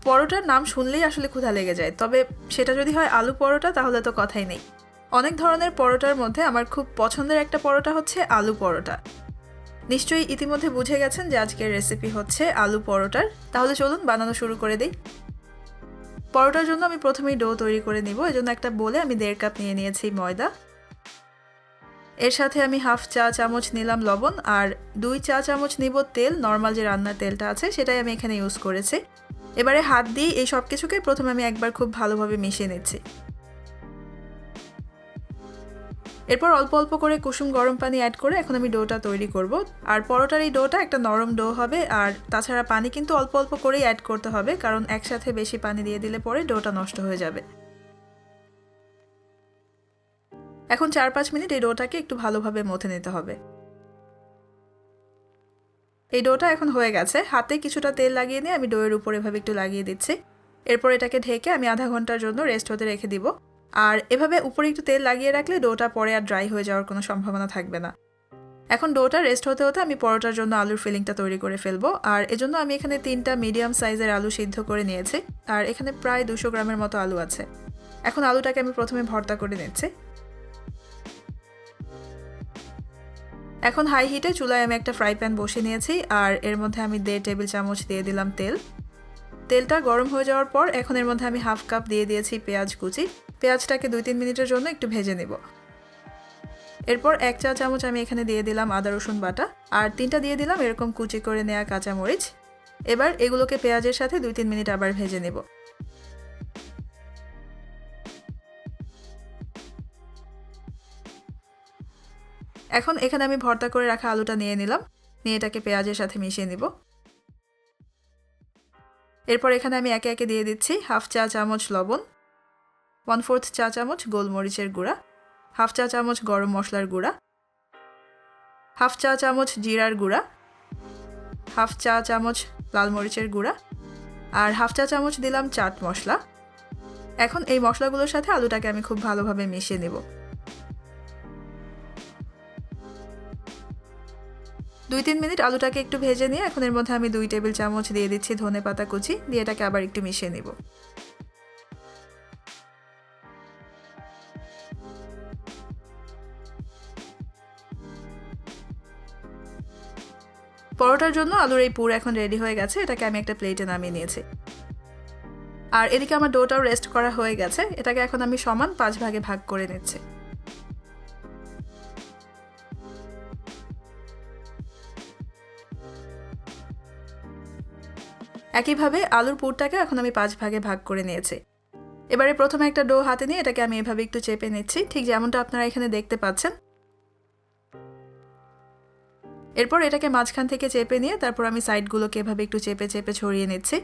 পরোটার নাম শুনলেই আসলে ক্ষুধা লেগে যায়, তবে সেটা যদি হয় আলু পরোটা তাহলে তো কথাই নেই। অনেক ধরনের পরোটার মধ্যে আমার খুব পছন্দের একটা পরোটা হচ্ছে আলু পরোটা। নিশ্চয়ই ইতিমধ্যে বুঝে গেছেন যে আজকের রেসিপি হচ্ছে আলু পরোটার। তাহলে চলুন বানানো শুরু করে দিই। পরোটার জন্য আমি প্রথমেই ডো তৈরি করে নিব। এজন্য একটা বোলে আমি 1.5 কাপ নিয়ে নিয়েছি ময়দা। এর সাথে আমি হাফ চা চামচ নিলাম লবণ আর 2 চা চামচ নিব তেল। নর্মাল যে রান্নার তেলটা আছে সেটাই আমি এখানে ইউজ করেছি। এবারে হাত দিয়ে এই সব কিছুকে প্রথমে আমি একবার খুব ভালোভাবে মিশিয়ে নিচ্ছি। এরপর অল্প অল্প করে কুসুম গরম পানি অ্যাড করে এখন আমি ডোটা তৈরি করব। আর পরোটার এই ডোটা একটা নরম ডো হবে। আর তাছাড়া পানি কিন্তু অল্প অল্প করেই অ্যাড করতে হবে, কারণ একসাথে বেশি পানি দিয়ে দিলে পরে ডোটা নষ্ট হয়ে যাবে। এখন 4-5 মিনিট এই ডোটাকে একটু ভালোভাবে মথে নিতে হবে। এই ডোটা এখন হয়ে গেছে। হাতে কিছুটা তেল লাগিয়ে নিয়ে আমি ডোয়ের উপর এভাবে একটু লাগিয়ে দিচ্ছি। এরপর এটাকে ঢেকে আমি আধা ঘন্টার জন্য রেস্ট হতে রেখে দিব। আর এভাবে উপরে একটু তেল লাগিয়ে রাখলে ডোটা পরে আর ড্রাই হয়ে যাওয়ার কোনো সম্ভাবনা থাকবে না। এখন ডোটা রেস্ট হতে হতে আমি পরোটার জন্য আলুর ফিলিংটা তৈরি করে ফেলবো। আর এজন্য আমি এখানে 3টা মিডিয়াম সাইজের আলু সিদ্ধ করে নিয়েছি। আর এখানে প্রায় 200 গ্রামের মতো আলু আছে। এখন আলুটাকে আমি প্রথমে ভর্তা করে নিচ্ছি। এখন হাই হিটে চুলায় আমি একটা ফ্রাই প্যান বসিয়ে নিয়েছি। আর এর মধ্যে আমি 1.5 টেবিল চামচ দিয়ে দিলাম তেল। তেলটা গরম হয়ে যাওয়ার পর এখন এর মধ্যে আমি হাফ কাপ দিয়ে দিয়েছি পেঁয়াজ কুচি। পেঁয়াজটাকে 2-3 মিনিটের জন্য একটু ভেজে নেব। এরপর 1 চা চামচ আমি এখানে দিয়ে দিলাম আদা রসুন বাটা। আর 3টা দিয়ে দিলাম এরকম কুচি করে নেওয়া কাঁচামরিচ। এবার এগুলোকে পেঁয়াজের সাথে 2-3 মিনিট আবার ভেজে নেব। এখন এখানে আমি ভর্তা করে রাখা আলুটা নিয়ে নিলাম। নিয়ে এটাকে পেঁয়াজের সাথে মিশিয়ে নিব। এরপর এখানে আমি একে একে দিয়ে দিচ্ছি হাফ চা চামচ লবণ, 1/4 চা চামচ গোলমরিচের গুঁড়া, হাফ চা চামচ গরম মশলার গুঁড়া, হাফ চা চামচ জিরার গুঁড়া, হাফ চা চামচ লাল মরিচের গুঁড়া আর হাফ চা চামচ দিলাম চাট মশলা। এখন এই মশলাগুলোর সাথে আলুটাকে আমি খুব ভালোভাবে মিশিয়ে নেব। 2-3 মিনিট আলুটাকে একটু ভেজে নিয়ে এখন এর মধ্যে আমি 2 টেবিল চামচ দিয়ে দিচ্ছি ধনেপাতা কুচি। দিয়ে এটাকে আবার একটু মিশিয়ে নেব। পরোটার জন্য আলুর এই পুর এখন রেডি হয়ে গেছে। এটাকে আমি একটা প্লেটে নামিয়ে নিয়েছি। আর এদিকে আমার ডোটাও রেস্ট করা হয়ে গেছে। এটাকে এখন আমি সমান 5 ভাগে ভাগ করে নিচ্ছি। একইভাবে আলুর পুরটাকে এখন আমি 5 ভাগে ভাগ করে নিয়েছি। এবারে প্রথমে একটা ডো হাতে নিয়ে এটাকে আমি এভাবে একটু চেপে নিচ্ছি, ঠিক যেমনটা আপনারা এখানে দেখতে পাচ্ছেন। এরপর এটাকে মাঝখান থেকে চেপে নিয়ে তারপর আমি সাইডগুলোকে এভাবে একটু চেপে চেপে ছড়িয়ে নিচ্ছি।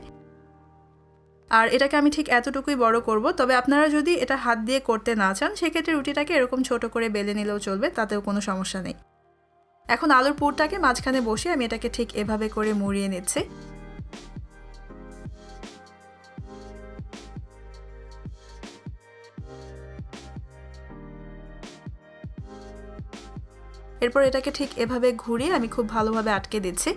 আর এটাকে আমি ঠিক এতটুকুই বড় করব। তবে আপনারা যদি এটা হাত দিয়ে করতে না চান সেক্ষেত্রে রুটিটাকে এরকম ছোট করে বেলে নিলেও চলবে, তাতেও কোনো সমস্যা নেই। এখন আলুর পুরটাকে মাঝখানে বসিয়ে আমি এটাকে ঠিক এভাবে করে মুড়িয়ে নিচ্ছি। এরপর এটাকে ঠিক এভাবে ঘুরিয়ে আমি খুব ভালোভাবে আটকে দিচ্ছি।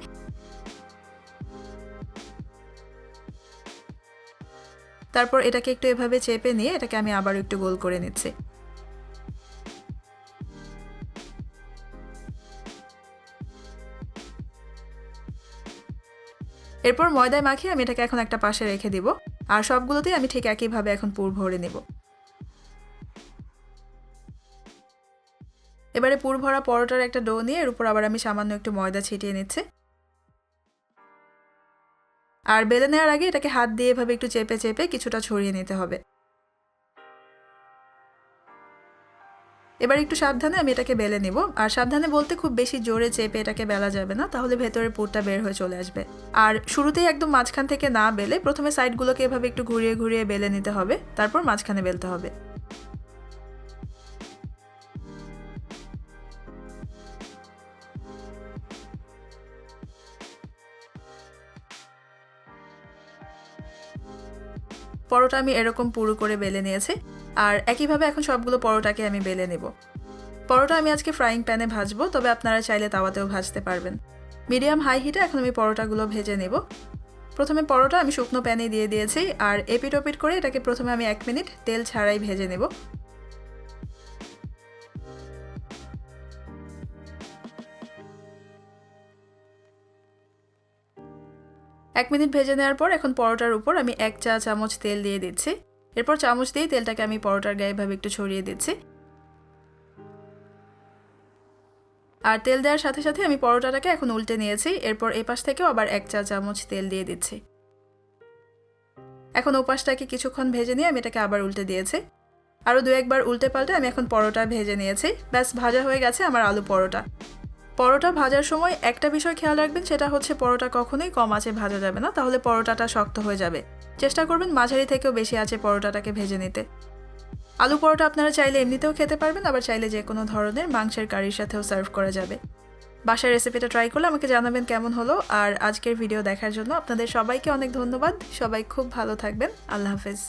তারপর এটাকে একটু এভাবে চেপে নিয়ে এটাকে আমি আবার একটু গোল করে নিচ্ছি। এরপর ময়দায় মাখিয়ে আমি এটাকে এখন একটা পাশে রেখে দিব। আর সবগুলোতেই আমি ঠিক একইভাবে এখন পুর ভরে নেব। এবারে পুর ভরা পরোটার একটা ডো নিয়ে এর উপর আবার আমি সামান্য একটু ময়দা ছিটিয়ে নিচ্ছি। আর বেলে নেওয়ার আগে এটাকে হাত দিয়ে এভাবে একটু চেপে চেপে কিছুটা ছড়িয়ে নিতে হবে। এবার একটু সাবধানে আমি এটাকে বেলে নিব। আর সাবধানে বলতে খুব বেশি জোরে চেপে এটাকে বেলা যাবে না, তাহলে ভেতরের পুরটা বের হয়ে চলে আসবে। আর শুরুতেই একদম মাঝখান থেকে না বেলে প্রথমে সাইডগুলোকে এভাবে একটু ঘুরিয়ে ঘুরিয়ে বেলে নিতে হবে, তারপর মাঝখানে বেলতে হবে। পরোটা আমি এরকম পুরো করে বেলে নিয়েছি। আর একইভাবে এখন সবগুলো পরোটাকে আমি বেলে নেব। পরোটা আমি আজকে ফ্রাইং প্যানে ভাজবো, তবে আপনারা চাইলে তাওয়াতেও ভাজতে পারবেন। মিডিয়াম হাই হিটে এখন আমি পরোটাগুলো ভেজে নেব। প্রথমে পরোটা আমি শুকনো প্যানে দিয়ে দিয়েছি আর এপিট ওপিট করে এটাকে প্রথমে আমি 1 মিনিট তেল ছাড়াই ভেজে নেব। এক মিনিট ভেজে নেওয়ার পর এখন পরোটার উপর আমি 1 চা চামচ তেল দিয়ে দিচ্ছি। এরপর চামচ দিয়ে তেলটাকে আমি পরোটার গায়ে এভাবে একটু ছড়িয়ে দিচ্ছি। আর তেল দেওয়ার সাথে সাথে আমি পরোটাটাকে এখন উল্টে নিয়েছি। এরপর এপাশ থেকেও আবার 1 চা চামচ তেল দিয়ে দিচ্ছি। এখন ওপাশটাকে কিছুক্ষণ ভেজে নিয়ে আমি এটাকে আবার উল্টে দিয়েছি। আরও 2-1 বার উল্টে পাল্টে আমি এখন পরোটা ভেজে নিয়েছি। ব্যাস ভাজা হয়ে গেছে আমার আলু পরোটা। পরোটা ভাজার সময় একটা বিষয় খেয়াল রাখবেন, সেটা হচ্ছে পরোটা কখনোই কম আঁচে ভাজা যাবে না, তাহলে পরোটাটা শক্ত হয়ে যাবে। চেষ্টা করবেন মাঝারি থেকেও বেশি আঁচে পরোটাটাকে ভেজে নিতে। আলু পরোটা আপনারা চাইলে এমনিতেও খেতে পারবেন, আবার চাইলে যে কোনো ধরনের মাংসের কারির সাথেও সার্ভ করা যাবে। বাসায় রেসিপিটা ট্রাই করলে আমাকে জানাবেন কেমন হলো। আর আজকের ভিডিও দেখার জন্য আপনাদের সবাইকে অনেক ধন্যবাদ। সবাই খুব ভালো থাকবেন। আল্লাহ হাফেজ।